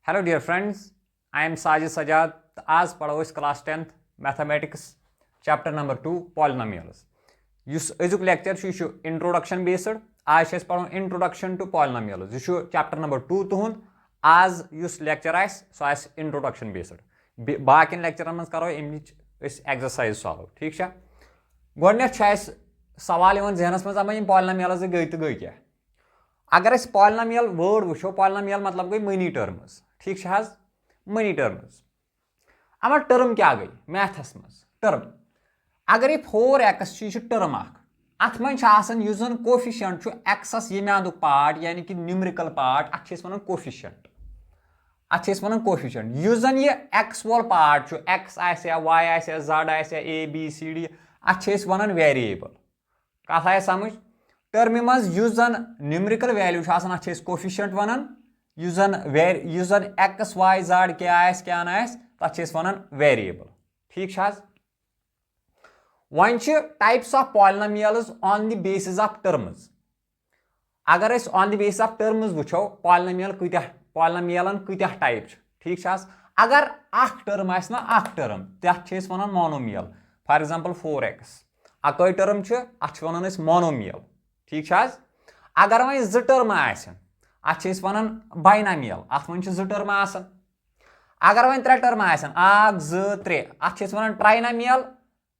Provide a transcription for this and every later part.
Hello dear friends, I am Sajid Sajad. आज पढ़ो class 10th mathematics chapter number 2 polynomials. अजुक lecture introduction based. आज पढ़ो इंट्रोडक्शन टू पॉलिनोमियल्स। यह चैप्टर नंबर 2 तुहद। आज लेक्चर सह इंट्रोडक्शन बेस्ड। बाकिन लेक्चरन मज करो अमिच एक्सरसाइज सॉल्व। ठीक है, गोडनेथ सवाल जहनस मज अम पॉलिनोमियल्स गई तो गई क्या। अगर पॉलिनोमियल वर्ड वो पॉलिनोमियल मतलब गई मनी टर्म्स। ठीक है, मनी टर्म्स। अमा टर्म क्या गई मैथस मज टर्म। अगर 4x टर्म अत मन कोफिशियंट एक्सस ये पार्ट यानी कि न्यूमेरिकल पार्ट अत वन कोफिशियंट। अत वन कोफिशियंट युस जन ये एक्स वोल पार्ट एक्स आया वाई आया जेड आया ए बी सी डी अत वन वेरिएबल। कथ आया समझ। टर्म मज युस जन न्यूमेरिकल वैल्यू अत कोफिशियंट वन। युस जन एक्स वाई जेड क्या तथ वन वेरिएबल। ठीक है, वन types of polynomials on the basis of terms. अगर on the basis of terms वो पॉलिनोमियलन कत्या टाइप। ठीक है, अगर टर्म ना टर्म तथ वन मोनोमियल। फॉर एग्जांपल 4x अकै टर्म अत वन मोनोमियल। ठीक है, अगर वह जो टर्म अत वन बाइनोमियल। अत मन जो टर्म आसन। अगर वह 3 टर्म आसन 1 2 3 अत वन ट्राइनोमियल।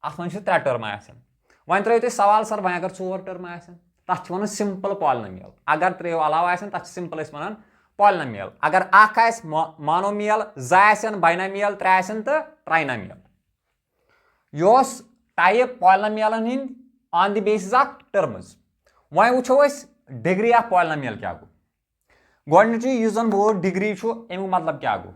अत मन 3 टर्म आसन। वह त्रो तुम सवाल सर वह अगर 4 टर्म आसन तथ वन सिंपल पॉलिनोमियल। अगर 3 अलाव आसन तथ सिंपल वन पॉलिनोमियल। अगर मोनोमियल 2 बाइनोमियल 3 तो ट्राइनोमियल। यह टाइप पॉलिनोमियलन हिंद on the basis of terms. वह वो डिग्री ऑफ पॉलिनोमियल क्या गो। गोडनिचु युस जन वर्ड डिग्री अमुक मतलब क्या गो।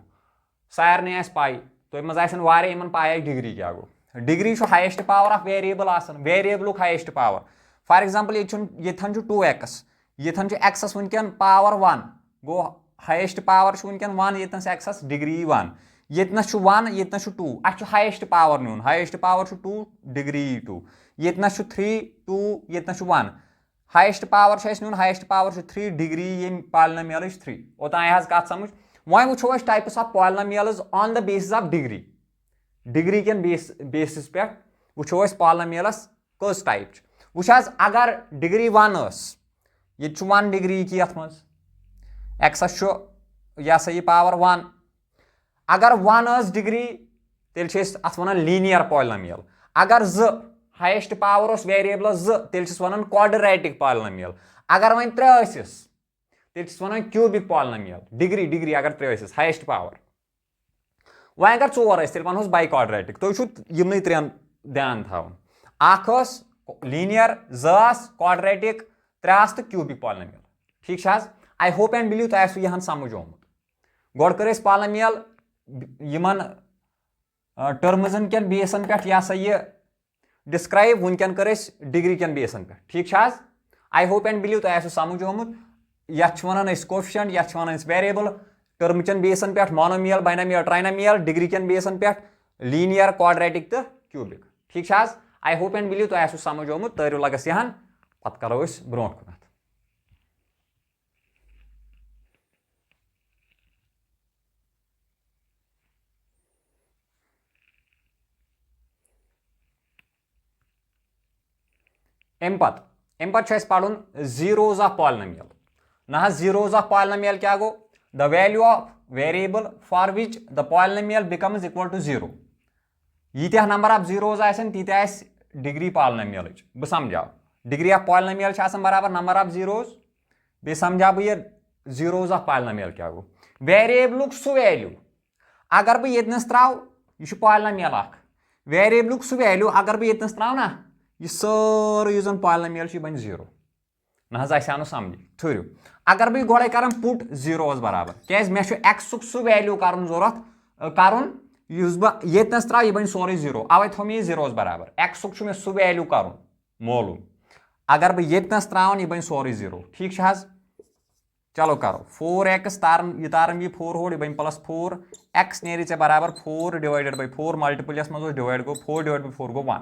सारे पाई तुम मज पाई डिग्री क्या गो। Degree highest power of variable variable highest power. For example ये 2x ये एक्सस वनकन पावर 1 गो हाइएस्ट पावर वनकन 1 ये एक्सस डिग्री 1 ये 1 ये 2 अत हाइएस्ट पावर नुन हाइएस्ट पावर 2 डिग्री 2 ये 3 2 ये 1 हाइएस्ट पावर नुन हाइएस्ट पावर 3 डिग्री ये पॉलिनोमियल 3 ओतान कत समझ। वह वो types of polynomials on the basis of degree. Degree कन बेसिस पे वो पॉलिनोमियल्स कस टाइप वो। अगर डिग्री 1 ये 1 डिग्री की अत मज एक्सस यह सा ये पावर 1। अगर 1 डिग्री तेल अत वन लीनियर पॉलिनोमियल। अगर 2 हाइएस्ट पावर वेरिएबल 2 तेल वन क्वाड्रेटिक पॉलिनोमियल। अगर वह 3 तेल one cubic polynomial. Degree degree अगर 3 हाइएस्ट पावर। वह अगर 4 तेल वनोस बाई क्वाड्रेटिक। तुम यमन 3 ध्यान थावन लीनियर 2 क्वाड्रेटिक 3 तो क्यूबिक पॉलिनोमियल। ठीक है, आई होप एंड बिलीव तुम यह समझ आमुत। गोड कर पॉलिनोमियल यमन टर्मजन कन बेसन पे यह सा ये डिस्क्राइब वनकन कर डिग्री कन बेसन पे। ठीक है, आई होप एंड बिलीव तुम समझ आमुत। यह वन कोफिशियंट यह वन वेरिएबल टर्म चन बेसन पे मोनोमियल बाइनोमियल ट्राइनोमियल डिग्री कन बेसन पे लीनियर क्वाड्रेटिक तो क्यूबिक। ठीक है, आई होप एंड बिलीव तुम समझ आमुत। तरियो लगस यहां पत करो ब्रो कुन। अम पे पढ़ुन जीरोज ऑफ पॉलिनोमियल। ना जीरोज ऑफ पॉलिनोमियल क्या गो the value of variable for which the polynomial becomes equal to 0। यीत्या नंबर ऑफ जीरोज तीत्या डिग्री पॉलिनोमियल। बह समझाव डिग्री ऑफ पॉलिनोमियल बराबर नंबर ऑफ जीरोज। बे समझा बह ये जीरोज ऑफ पॉलिनोमियल क्या गो। वेरिएबल सह वैल्यू अगर बह ये त्राव यह पॉलिनोमियल वेरिएबल सह वैल्यू अगर बह ये त्राव ना यह सारे जन पॉलिनोमियल बन 0 ना आव समझ थुरू। अगर बह गोड़े कर पुट जीरोस बराबर क्या मे एक्स सह वैल्यू कर जरूरत कर बह ये त्राव यह बन सोरे 0 अवे थो मे जीरोस बराबर एक्स मे सह वैल्यू कर मोलूम। अगर बह ये त्रावन यह बन सोरे 0। ठीक है, चलो करो 4x तारम यह 4 होड़ यह बन +4 x नेरी चे बराबर 4 डिवाइडेड बाई 4 मल्टीपल मज डिवाइड गो 4 डिवाइड बाई 4 गो 1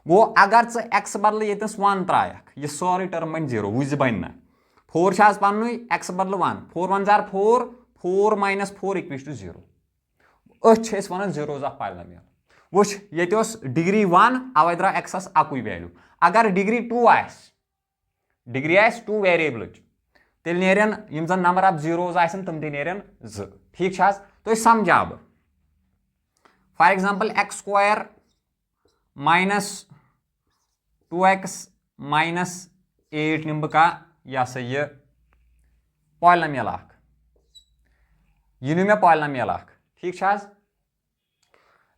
गो। अगर x बदल ये 1 त्रायक यह सारे टर्म बन 0 वुज बन ना 4 पन्न x बदल 1 4 1 4 4 - 4 = 0 अस वन जीरोज ऑफ पॉलिनोमियल वुच ये डिग्री 1 अवे द्रा एक्सस अकुई वैल्यू अगर डिग्री 2 डिग्री 2 वेरिएबल तेल नेरन यम जन नंबर ऑफ जीरोज आसन तम ते नेरन 2 ठीक छा तो समझा बह फॉर एग्जांपल x² - 2x - 8 निम बह यह सा यह पॉलिनोमियल यह नु मे पॉलिनोमियल ठीक छा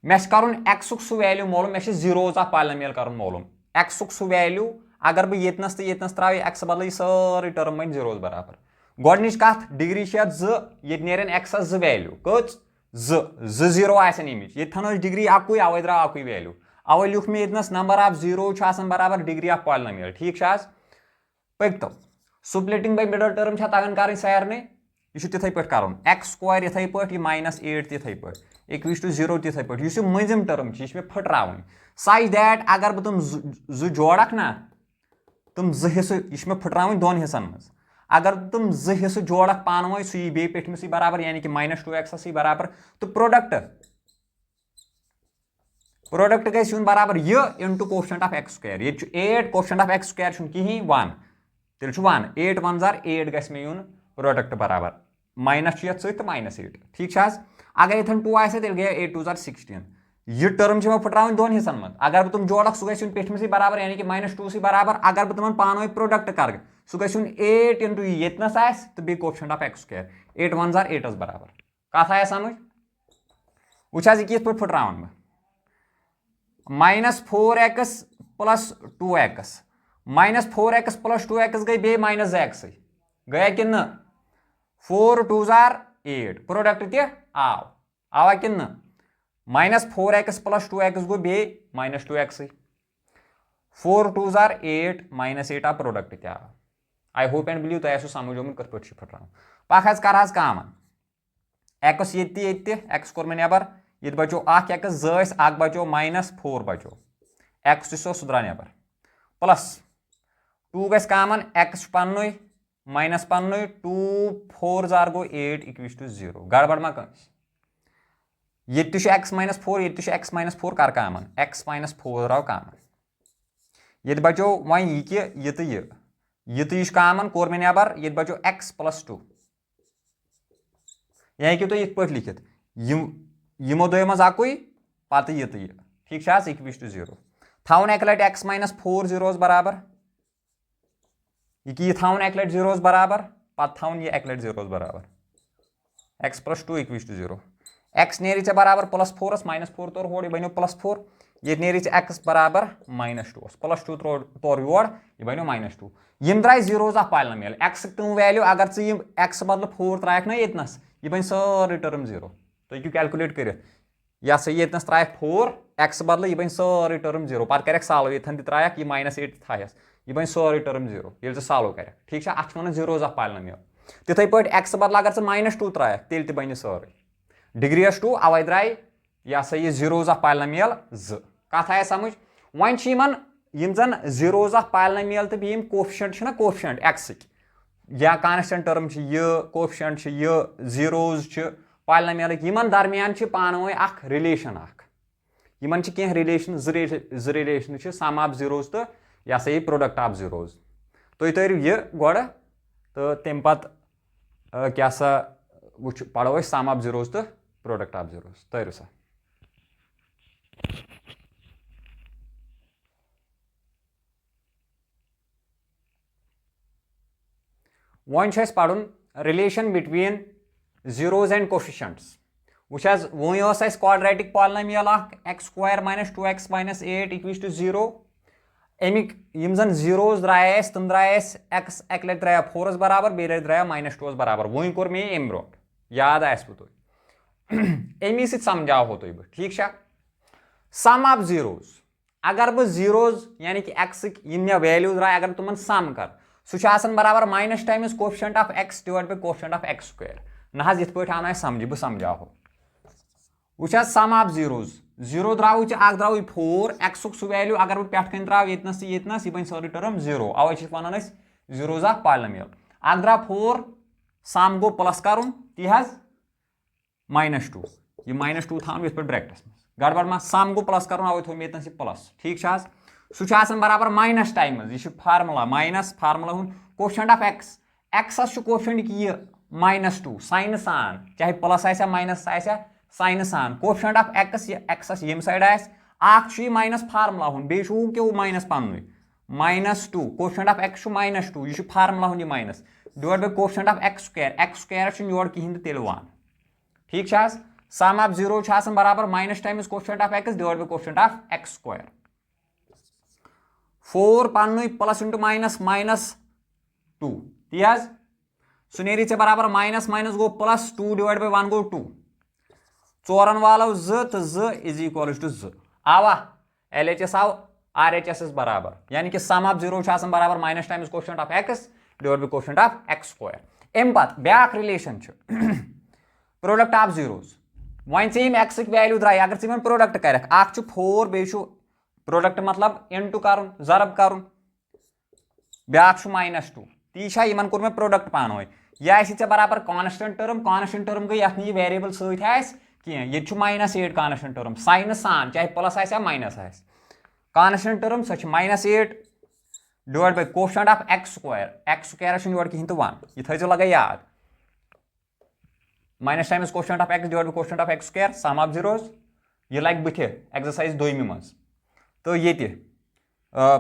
मे कर x सह वैल्यू मालूम मे जीरोज ऑफ पॉलिनोमियल कर मालूम x सह वैल्यू अगर बह येतनस तो येतनस त्रा x बदल सारी टर्म बन जीरोज बराबर गोडनिच कथ डिग्री 2 ये नेरन एक्सस 2 वैल्यू कच 2 जीरो आसन अमिच ये थन डिग्री अकुई अवे द्रा अकुई वैल्यू अवे लिख मे येतनस नंबर ऑफ जीरो बराबर डिग्री ऑफ पॉलिनोमियल ठीक छा पकतो स्प्लिटिंग बाय मिडल टर्म तगन कर सारे यह तिथे पे कर x² इथे पे -8 तिथे पे = 0 तिथे पे मजिम टर्म मे फटरावन सच दैट अगर बह तुम 2 जोड़क ना तुम 2 हिस्से यह मे फटरावन 2 हिस्सन मज अगर तुम 2 हिस्से जोड़क पान वो सह बे पेठमस बराबर यानी कि -2x बराबर तो प्रोडक्ट गु बराबर यह इंटू कोफिशिएंट ऑफ x² ये 8 कोफिशिएंट ऑफ x² कहीं 1 तेल 1 8 1 जार 8 गस मे यून प्रोडक्ट बराबर माइनस ये तो -8 ठीक छा अगर ये 2 आ तेल गया 8 2 जार 16 यह टर्म फटरावन 2 हिस्सन मज अगर तुम जोड़क सह गु पेठमस बराबर यानी कि -2 बराबर अगर बह तुम पान प्रोडक्ट कर सह गु 8 इंटू येतनस तो बे कोफिशिएंट ऑफ x² 8 1 जार 8 बराबर कथ आया समझ वो कित पे फटरावन -4x + 2x -4x + 2x गई बे -x गया कि न 4 2 जार 8 प्रोडक्ट तव आवा कि न -4x + 2x गो बे -2x 4 2 जार 8 -8 आ प्रोडक्ट तव आई होप एंड बिलीव तुम समझोमुत कत पे फटरान पख कर काम x ये x कोर मे नेबर ये बचो x 2 बचो -4 बचो x सह द्रा नेबर प्लस 2 गस कामन x पन्न -पन्न 2 4 जार गो 8 = 0 गड़बड़ मा कस ये x -4 ये x -4 कर कामन x -4 द्राव कामन ये बचो वन यह तो कामन कोर मे नेबर ये बचो x + 2 यह हेकि तुम इत पे लिखित यमो दो मज अकुई पत यह ठीक छा = 0 थवन एक लट x -4 जीरोज बराबर यह थवन एक लट जीरोज बराबर पत थवन यह एक लट जीरोज बराबर x + 2 = 0 x नेरी बराबर +4 -4 तोर होड़ यह बनो +4 ये नेरी x बराबर -2 +2 तोर योड़ यह बनो -2 यम द्राय जीरोज ऑफ पॉलिनोमियल x तुम वैल्यू अगर x बदल 4 त्रायक ना येतनस यह बन सारी टर्म 0 तो यू कैलकुलेट कर यह सा येतनस त्रायक 4 x बदल यह बन सारी टर्म 0 पत कर साल्व ये त्रायक यह -8 थायस यह बन सारी टर्म 0 ये साल्व कर ठीक है अत वन जीरोज ऑफ पॉलिनोमियल तिथे पे x बदल अगर -2 त्रायक तेल ते बन सारी डिग्री 2 अवे द्राय यह सा यह जीरोज ऑफ पॉलिनोमियल 2 कथ आया समझ वन यम जन जीरोज ऑफ पॉलिनोमियल तो बेम कोफिशिएंट ना कोफिशिएंट x या कांस्टेंट टर्म यह कोफिशिएंट यह जीरोज पॉलिनोमियल यमन दरमियान पान वो रिलेशन यमन कह relation relation sum of zeros तो यह सा यह प्रोडक्ट ऑफ जीरोज तुम तरो यह गोड़ तो तम पत क्या सा वो पढ़ो सम ऑफ जीरोज तो प्रोडक्ट ऑफ जीरोज तरो सा वन पढ़ relation between zeros and coefficients वो quadratic polynomial x² - 2x - 8 = 0 Amik यम जन जीरोज द्राय तम द्राय x एक लट द्राय 4 बराबर बे लट द्राय -2 बराबर वो कोर मे अम ब्रो याद आसो तुम अमी समझाओ तुम ठीक है सम ऑफ जीरोज अगर बह जीरोज यानी कि x मे वैल्यू द्राय अगर तुम सम कर सह बराबर minus times coefficient of x divide by coefficient of x² ना ये पे आना समझ बह समझाओ वो सम ऑफ जीरोज जीरो द्राव द्राव 4 x सह वैल्यू अगर बह पे कन द्राव येतनस यह बन सारी term 0 away one zeros of polynomial अगर द्राव 4 सम गो प्लस कर ती -2 ये -2 थान ये ब्रैकेटस में गड़बड़ मा सम गो प्लस कर अवे थो ये प्लस ठीक सह बराबर माइनस टाइम यह फार्मूला माइनस फार्मूला हूँ कोशेंट ऑफ एक्स एक्सस कोशेंट यह -2 साइन सान चाहे प्लस आ माइनस आ साइन सान कोशेंट ऑफ एक्स एक्सस यम साइड आख माइनस फार्मूला हूँ बे क्यों माइनस पन्न -2 कोशेंट ऑफ एक्स -2 यह फार्मूला हूँ minus divide by quotient of x square योर कहें तेल 1 ठीक सम ऑफ 0 बराबर minus times quotient of x divide by quotient of x square 4 पन्न प्लस इंटू माइनस -2 ती सह नी बराबर माइनस माइनस गो प्लस 2 डिवाइड बाय 1 गो 2 4 वालो 2 तो 2 इज इक्वल टू 2 आवा LHS आव RHS बराबर यानी कि सम ऑफ 0 बराबर minus times quotient of x divide by quotient of x square अम पत ब्याक रिलेशन प्रोडक्ट ऑफ जीरोस वन एक्स वैल्यू द्राय अगर वन प्रोडक्ट कर 4 बे प्रोडक्ट मतलब इनटू कर जरब कर ब्याक -2 ती इन कोर मैं प्रोडक्ट पान यह बराबर कांस्टेंट टर्म गई ये नी वेरिएबल सह कह ये -8 कांस्टेंट टर्म साइन सान चाहे प्लस आ माइनस कांस्टेंट टर्म सह -8 divide by quotient of x square योर कहें तो 1 यह थो लगे याद minus times quotient of x divide by quotient of x square sum of zeros यह लगे बुथ एक्सरसाइज 2 मज तो ये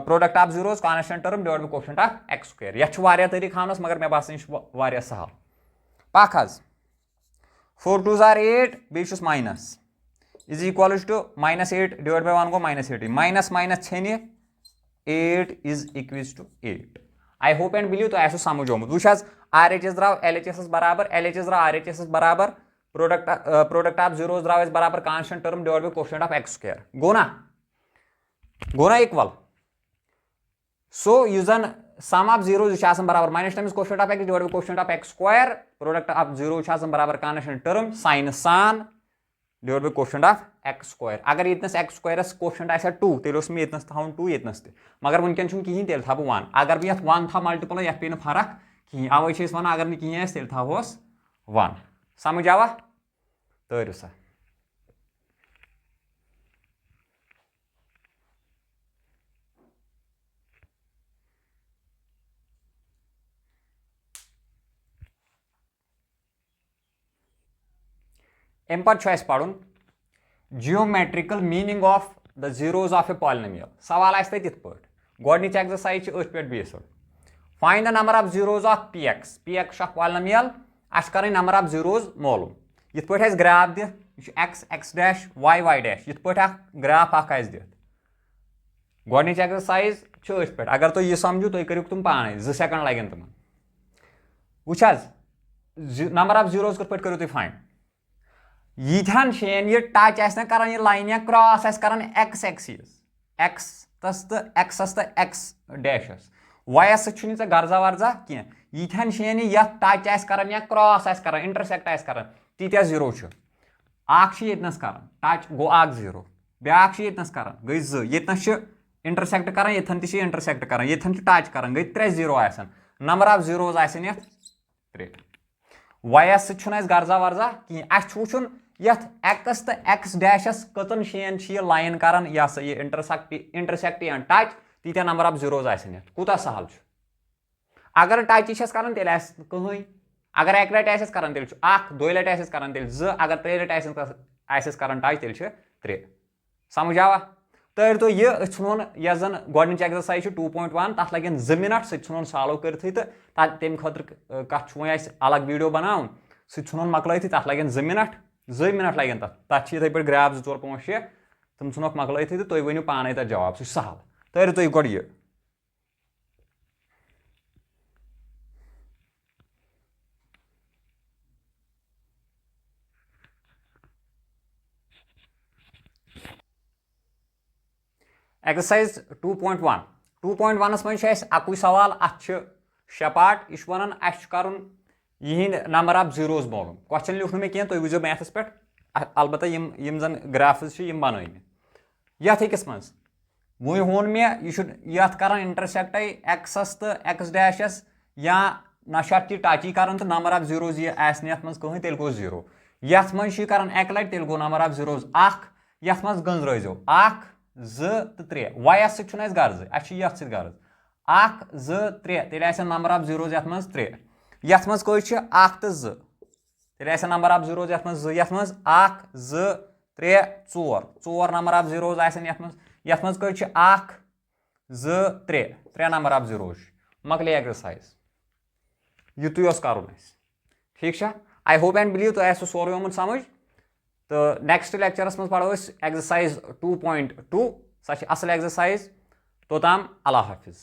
product of zeros constant term divide by quotient of x square यह तरीक हानस मगर मे बासान यह सहल पख 4 2 आर 8 बेस minus is equal to -8 divide by 1 गो -8 माइनस माइनस छे 8 is equal to 8 I hope and believe तो समझ आमुत वो RHS द्राव LHS बराबर LHS द्राव RHS बराबर प्रोडक्ट ऑफ जीरोस द्राव बराबर constant term divide by quotient of x square गो ना इक्वल सो यह जन सम ऑफ जीरोस बराबर minus times quotient of x divide by quotient of x square product of zero बराबर कांस्टेंट टर्म साइन सान divide by quotient of x square अगर ये एक्स स्क्वायर कोशेंट आ 2 तेल मे ये 2 ये मगर वनकन कहें तेल थो 1 अगर बह 1 था मल्टीपल ये पे फर्क कहें अवे वन अगर नी कहें तेल थोस 1 समझ आवा तरियो सा अम पे पढ़ geometrical meaning of the zeros of a polynomial सवाल आए तिथ गोडनिच एक्सरसाइज पे based find the number of zeros of px of polynomial कर नंबर ऑफ जीरोज मालूम ये पे ग्राफ दिख x x dash y y dash ये पे ग्राफ दिख गोडनिच एक्सरसाइज पे अगर तुम यह समझू तुम करू तुम पाने 2 सेकंड लगन तुम वुच नंबर ऑफ जीरोज कत पे करू तुम फाइंड यीथन शेन ये टच आसना कर ये लाइन या क्रॉस आस कर एक्स एक्सिस एक्स तस तो एक्सस तो एक्स डैशस वायस सह गर्जा वर्जा कह यीथन शेन ये टच आस कर या क्रॉस आस कर इंटरसेक्ट आस कर तीत्या जीरो यतनस कर टच गो 0 ब्याक यतनस कर गई 2 यतनस इंटरसेक्ट कर यथन तह इंटरसेक्ट कर यथन टच कर गई 3 0 आसन नंबर ऑफ जीरोज आसन यथ 3 वायस सह गर्जा वर्जा कहें अस वुचन यथ एक्स तो एक्स डैशस कतन शेन लाइन कर यह सा ये इंटरसेक्ट या टच तीत्या नंबर ऑफ जीरोज आसन यथ कूता सहल अगर टच यह कर तेल कहीं अगर 1 लट कर तेल 1 2 लट कर तेल 2 अगर 3 लट कर टच तेल 3 समझ आवा तर तो यह वन यह जन गोडनिच एक्सरसाइज 2.1 तथ लगन 2 मिनट सह सॉल्व कर तम खुद कत वो अलग वीडियो बनाउन सह मकल तथ लगन 2 मिनट लगन तथ इथे पे ग्राफ 2 4 5 6 तुम वन मकल तो तुम वनु पाने तथ जवाब सह सहल तर तुम गो यह एक्सरसाइज 2.1 2.1 मज अकु सवाल अत 6 पार्ट यह वन कर यह नंबर ऑफ जीरोज मालूम क्वेश्चन लिख मे कह तुम वो मैथस पे अलबत्ता यम जन ग्राफ्स बन ये मज वो वोन मे यह कर इंटरसेक्ट एक्सस तो एक्स डैशस या ना ती टाची कर तो नंबर ऑफ जीरोज ये मज कहें तेल गो 0 यथ मज कर एक लट तेल गो नंबर ऑफ जीरोज यथ मज गंजो 1 2 तो 3 वायस सह गर्ज यथ सह गर्ज 1 2 3 तेल नंबर ऑफ जीरोज यथ मज 3 यथ मज कह 1 तो 2 तेल नंबर ऑफ जीरोज यथ मज 2 यथ मज 1 2 3 4 नंबर ऑफ जीरोज यथ मज कह 1 2 3 नंबर ऑफ जीरोज मकले एक्सरसाइज युत कर ठीक है। आई होप एंड बिलीव तो सोरे आमुत समझ तो नेक्स्ट लेक्चरस मज पढ़ो एक्सरसाइज 2.2 सह असल एक्सरसाइज तोताम अल्लाह हाफिज।